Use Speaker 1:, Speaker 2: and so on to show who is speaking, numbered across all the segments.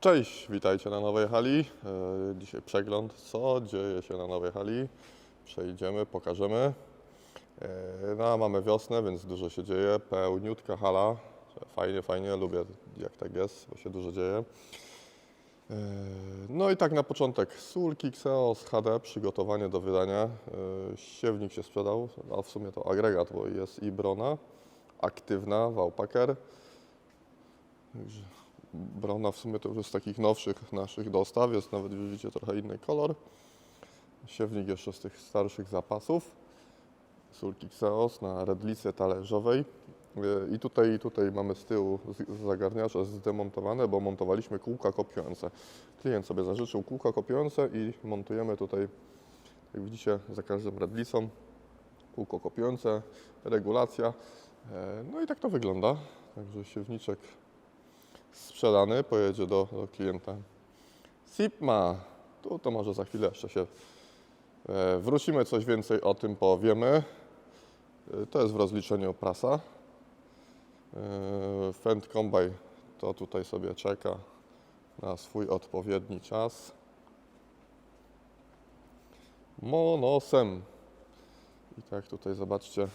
Speaker 1: Cześć, witajcie na nowej hali. Dzisiaj przegląd, co dzieje się na nowej hali. Przejdziemy, pokażemy. No, mamy wiosnę, więc dużo się dzieje. Pełniutka hala. Fajnie, fajnie, lubię jak tak jest, bo się dużo dzieje. No i tak na początek Sulki Xenos HD, przygotowanie do wydania. Siewnik się sprzedał, a w sumie to agregat, bo jest i Brona aktywna, Wałpaker. Także Brona w sumie to już jest z takich nowszych naszych dostaw, jest nawet widzicie trochę inny kolor. Siewnik jeszcze z tych starszych zapasów. Sulki Xenos na redlicy talerzowej. I tutaj mamy z tyłu zagarniacze zdemontowane, bo montowaliśmy kółka kopiujące. Klient sobie zażyczył kółka kopiujące i montujemy tutaj, jak widzicie, za każdym redlicą kółko kopiujące, regulacja. No i tak to wygląda. Także siewniczek sprzedany, pojedzie do klienta. Sipma, tu to może za chwilę jeszcze się wrócimy, coś więcej o tym powiemy. To jest w rozliczeniu prasa. Fendt Combine to tutaj sobie czeka na swój odpowiedni czas. Monosem. I tak tutaj zobaczcie,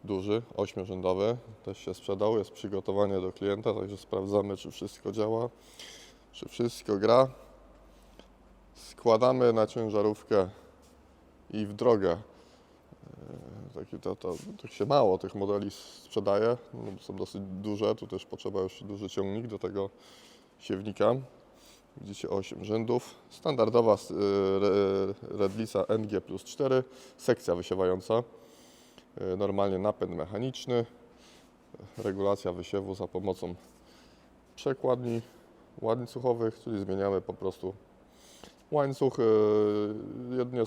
Speaker 1: duży, 8-rzędowy, też się sprzedał, jest przygotowanie do klienta, także sprawdzamy, czy wszystko działa, czy wszystko gra. Składamy na ciężarówkę i w drogę. Tak się mało tych modeli sprzedaje, są dosyć duże, tu też potrzeba już duży ciągnik do tego siewnika. Widzicie 8 rzędów, standardowa redlica NG+4, sekcja wysiewająca. Normalnie napęd mechaniczny, regulacja wysiewu za pomocą przekładni łańcuchowych, czyli zmieniamy po prostu łańcuch, jedynie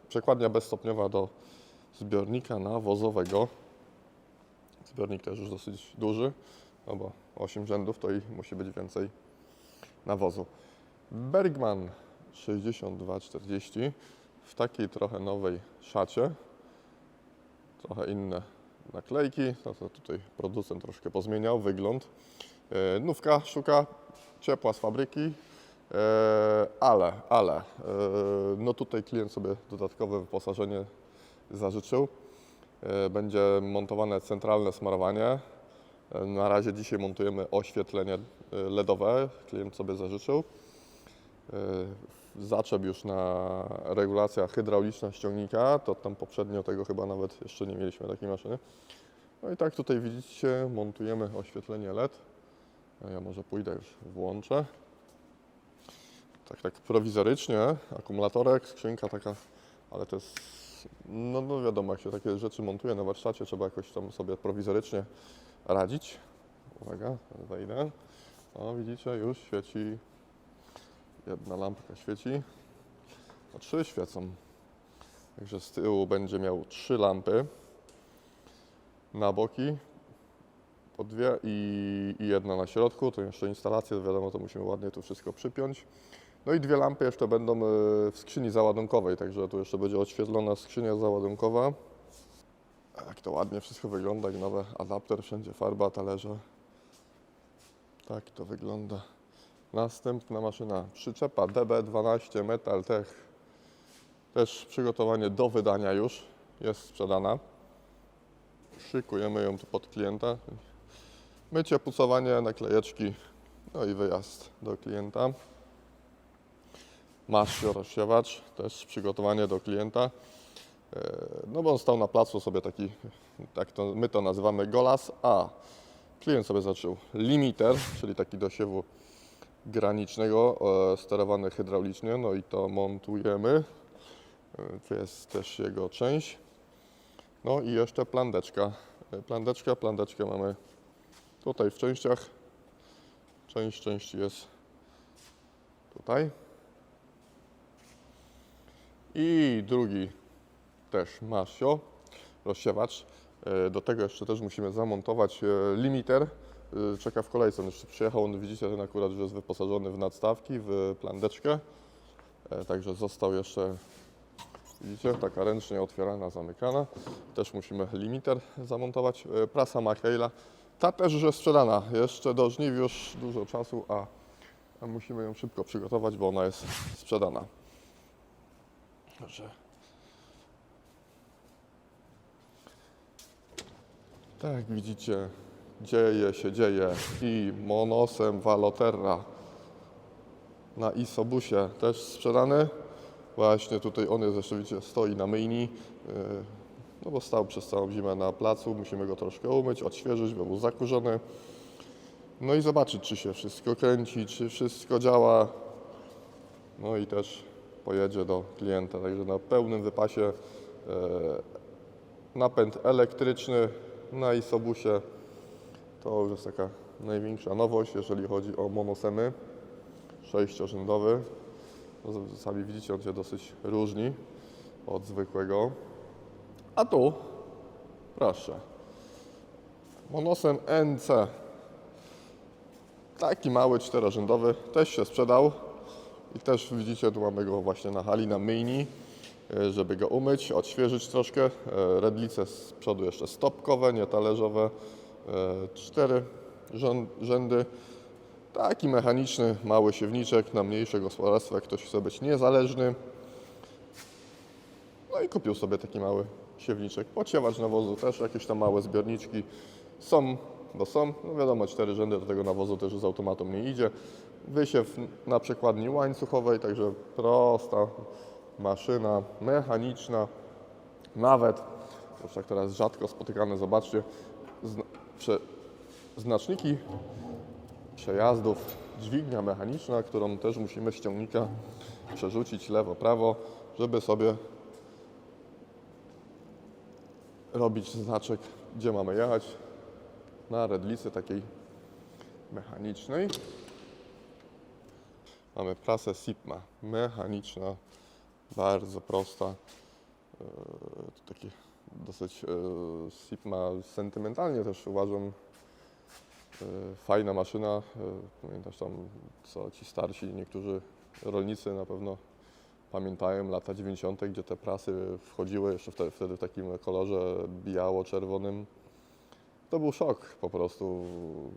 Speaker 1: przekładnia bezstopniowa do zbiornika nawozowego. Zbiornik też już dosyć duży, no bo 8 rzędów to i musi być więcej nawozu. Bergman 6240 w takiej trochę nowej szacie. Trochę inne naklejki, no to tutaj producent troszkę pozmieniał wygląd. Nówka szuka ciepła z fabryki, ale no tutaj klient sobie dodatkowe wyposażenie zażyczył. Będzie montowane centralne smarowanie. Na razie dzisiaj montujemy oświetlenie LEDowe, klient sobie zażyczył. Zaczep już na regulacja hydrauliczna ściągnika, to tam poprzednio tego chyba nawet jeszcze nie mieliśmy takiej maszyny. No i tak tutaj widzicie, montujemy oświetlenie LED. Ja może pójdę już włączę. Tak prowizorycznie, akumulatorek, skrzynka taka, ale to jest, no wiadomo, jak się takie rzeczy montuje na warsztacie, trzeba jakoś tam sobie prowizorycznie radzić. Uwaga, wejdę. O, widzicie, już świeci. Jedna lampka świeci, a 3 świecą. Także z tyłu będzie miał 3 lampy na boki, po 2 i jedna na środku. To jeszcze instalację, wiadomo, to musimy ładnie tu wszystko przypiąć. No i 2 lampy jeszcze będą w skrzyni załadunkowej, także tu jeszcze będzie odświetlona skrzynia załadunkowa. Jak to ładnie wszystko wygląda, jak nowy adapter, wszędzie farba, talerze. Tak to wygląda. Następna maszyna, przyczepa DB12 Metaltech, też przygotowanie do wydania już, jest sprzedana. Szykujemy ją tu pod klienta. Mycie, pucowanie, naklejeczki, no i wyjazd do klienta. Maszio rozsiewacz, też przygotowanie do klienta. No bo on stał na placu sobie taki, tak to my to nazywamy golas, a klient sobie zaczął limiter, czyli taki do siewu granicznego, sterowany hydraulicznie, no i to montujemy. Tu jest też jego część. No i jeszcze plandeczka. Plandeczkę mamy tutaj w częściach. Część części jest tutaj. I drugi też Masio, rozsiewacz. Do tego jeszcze też musimy zamontować limiter. Czeka w kolejce, on jeszcze przyjechał, on widzicie, ten akurat już jest wyposażony w nadstawki, w plandeczkę. Także został jeszcze, widzicie, taka ręcznie otwierana, zamykana. Też musimy limiter zamontować. Prasa Machaela Ta też już jest sprzedana. Jeszcze do żniw już dużo czasu, a musimy ją szybko przygotować, bo ona jest sprzedana. Dobrze. Tak jak widzicie, dzieje i Monosem Valoterra na Isobusie też sprzedany. Właśnie tutaj on jest rzeczywiście, stoi na myjni, no bo stał przez całą zimę na placu. Musimy go troszkę umyć, odświeżyć, bo był zakurzony. No i zobaczyć, czy się wszystko kręci, czy wszystko działa. No i też pojedzie do klienta, także na pełnym wypasie napęd elektryczny na Isobusie. To już jest taka największa nowość, jeżeli chodzi o monosemy. 6-rzędowy. No, sami widzicie, on się dosyć różni od zwykłego. A tu, proszę, monosem NC. Taki mały 4-rzędowy, też się sprzedał. I też widzicie, tu mamy go właśnie na hali, na myjni, żeby go umyć, odświeżyć troszkę. Redlice z przodu jeszcze stopkowe, nie talerzowe. 4 rzędy. Taki mechaniczny, mały siewniczek na mniejsze gospodarstwo, jak ktoś chce być niezależny. No i kupił sobie taki mały siewniczek. Podsiewacz nawozu też, jakieś tam małe zbiorniczki są, bo są. No wiadomo, 4 rzędy do tego nawozu też z automatu nie idzie. Wysiew na przekładni łańcuchowej, także prosta maszyna mechaniczna. Nawet, już tak teraz rzadko spotykane, zobaczcie, znaczniki przejazdów, dźwignia mechaniczna, którą też musimy z ciągnika przerzucić lewo, prawo, żeby sobie robić znaczek, gdzie mamy jechać, na redlicy takiej mechanicznej. Mamy prasę Sipma, mechaniczna, bardzo prosta. To taki dosyć Sipma sentymentalnie też uważam. Fajna maszyna. Pamiętasz tam, co ci starsi, niektórzy rolnicy na pewno pamiętają lata 90., gdzie te prasy wchodziły jeszcze wtedy w takim kolorze biało-czerwonym. To był szok po prostu.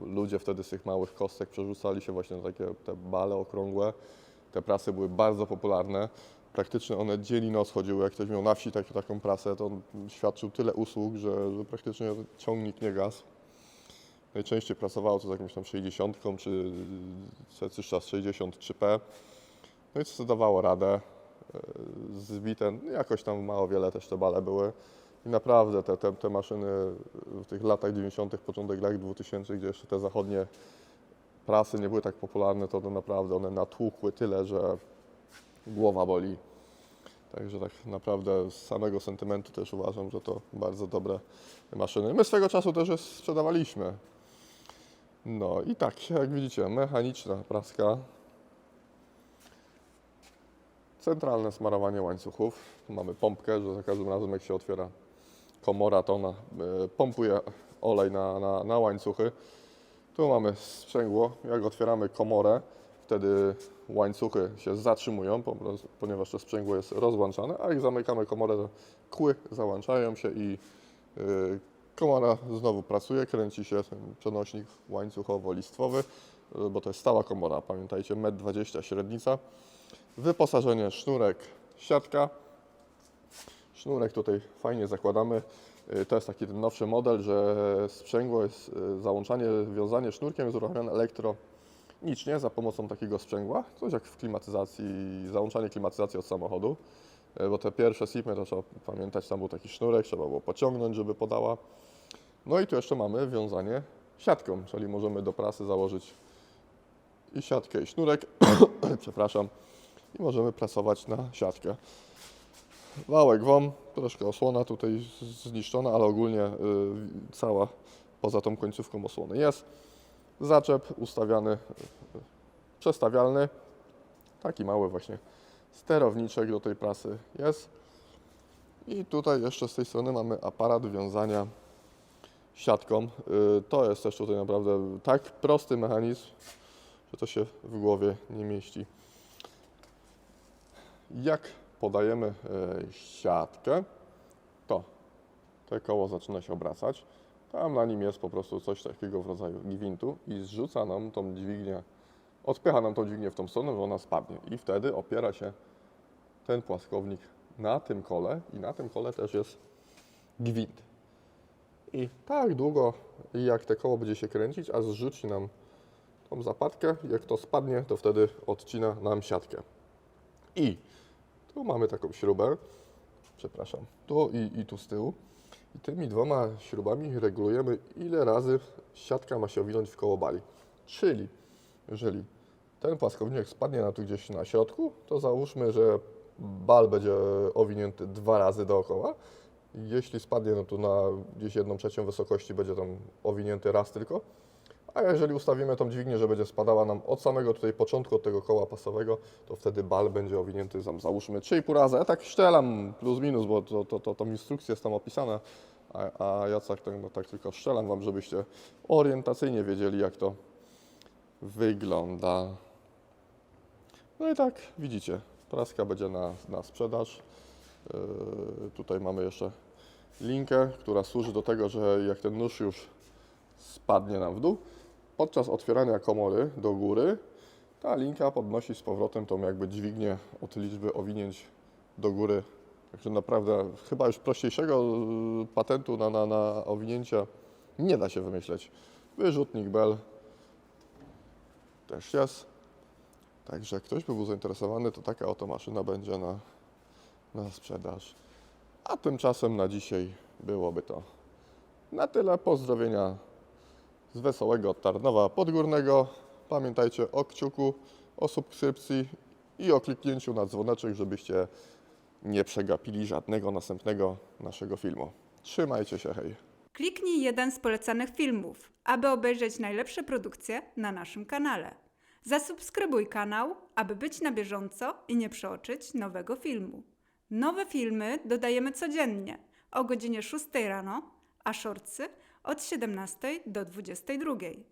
Speaker 1: Ludzie wtedy z tych małych kostek przerzucali się właśnie na takie te bale okrągłe. Te prasy były bardzo popularne. Praktycznie one dzień i noc chodziły. Jak ktoś miał na wsi taką prasę, to on świadczył tyle usług, że praktycznie ciągnik nie gasł. Najczęściej prasowało to z jakimś tam 60 czy jakiś czas 63P. No i co dawało radę. Zbite, jakoś tam mało wiele też te bale były. I naprawdę te maszyny w tych latach 90., początek lat 2000, gdzie jeszcze te zachodnie prasy nie były tak popularne, to naprawdę one natłukły tyle, że głowa boli. Także tak naprawdę z samego sentymentu też uważam, że to bardzo dobre maszyny. My swego czasu też je sprzedawaliśmy. No i tak, jak widzicie, mechaniczna praska. Centralne smarowanie łańcuchów. Tu mamy pompkę, że za każdym razem jak się otwiera komora, to ona pompuje olej na łańcuchy. Tu mamy sprzęgło. Jak otwieramy komorę, wtedy łańcuchy się zatrzymują, ponieważ to sprzęgło jest rozłączane, a jak zamykamy komorę, to kły załączają się i komora znowu pracuje, kręci się ten przenośnik łańcuchowo-listwowy, bo to jest stała komora, pamiętajcie, 1,20 m średnica. Wyposażenie, sznurek, siatka. Sznurek tutaj fajnie zakładamy. To jest taki ten nowszy model, że sprzęgło jest, załączanie, wiązanie sznurkiem jest uruchamiane elektronicznie za pomocą takiego sprzęgła. Coś jak w klimatyzacji, załączanie klimatyzacji od samochodu. Bo te pierwsze Sipmy, to trzeba pamiętać, tam był taki sznurek, trzeba było pociągnąć, żeby podała. No i tu jeszcze mamy wiązanie siatką, czyli możemy do prasy założyć i siatkę, i sznurek, przepraszam, i możemy prasować na siatkę. Wałek WOM, troszkę osłona tutaj zniszczona, ale ogólnie cała poza tą końcówką osłony jest. Zaczep ustawiany, przestawialny, taki mały właśnie sterowniczek do tej prasy jest. I tutaj jeszcze z tej strony mamy aparat wiązania siatką. To jest też tutaj naprawdę tak prosty mechanizm, że to się w głowie nie mieści. Jak podajemy siatkę, to koło zaczyna się obracać. Tam na nim jest po prostu coś takiego w rodzaju gwintu i zrzuca nam tą dźwignię, odpycha nam tą dźwignię w tą stronę, że ona spadnie. I wtedy opiera się ten płaskownik na tym kole i na tym kole też jest gwint. I tak długo, jak te koło będzie się kręcić, a zrzuci nam tą zapadkę, jak to spadnie, to wtedy odcina nam siatkę. I tu mamy taką śrubę, przepraszam, tu i tu z tyłu. I tymi dwoma śrubami regulujemy, ile razy siatka ma się owinąć w koło bali. Czyli jeżeli ten płaskownik spadnie nam tu gdzieś na środku, to załóżmy, że bal będzie owinięty 2 razy dookoła. Jeśli spadnie no to na gdzieś 1/3 wysokości, będzie tam owinięty raz tylko. A jeżeli ustawimy tą dźwignię, że będzie spadała nam od samego tutaj początku, od tego koła pasowego, to wtedy bal będzie owinięty załóżmy 3,5 razy. Ja tak szczelam plus minus, bo tą instrukcja jest tam opisana, a ja tak tylko strzelam Wam, żebyście orientacyjnie wiedzieli, jak to wygląda. No i tak widzicie, praska będzie na sprzedaż. Tutaj mamy jeszcze linkę, która służy do tego, że jak ten nóż już spadnie nam w dół, podczas otwierania komory do góry, ta linka podnosi z powrotem tą jakby dźwignię od liczby owinięć do góry. Także naprawdę chyba już prościejszego patentu na owinięcia nie da się wymyśleć. Wyrzutnik bel też jest. Także jak ktoś by był zainteresowany, to taka oto maszyna będzie na sprzedaż. A tymczasem na dzisiaj byłoby to na tyle. Pozdrowienia z wesołego Tarnowa Podgórnego. Pamiętajcie o kciuku, o subskrypcji i o kliknięciu na dzwoneczek, żebyście nie przegapili żadnego następnego naszego filmu. Trzymajcie się, hej!
Speaker 2: Kliknij jeden z polecanych filmów, aby obejrzeć najlepsze produkcje na naszym kanale. Zasubskrybuj kanał, aby być na bieżąco i nie przeoczyć nowego filmu. Nowe filmy dodajemy codziennie o godzinie 6 rano, a shortsy od 17 do 22.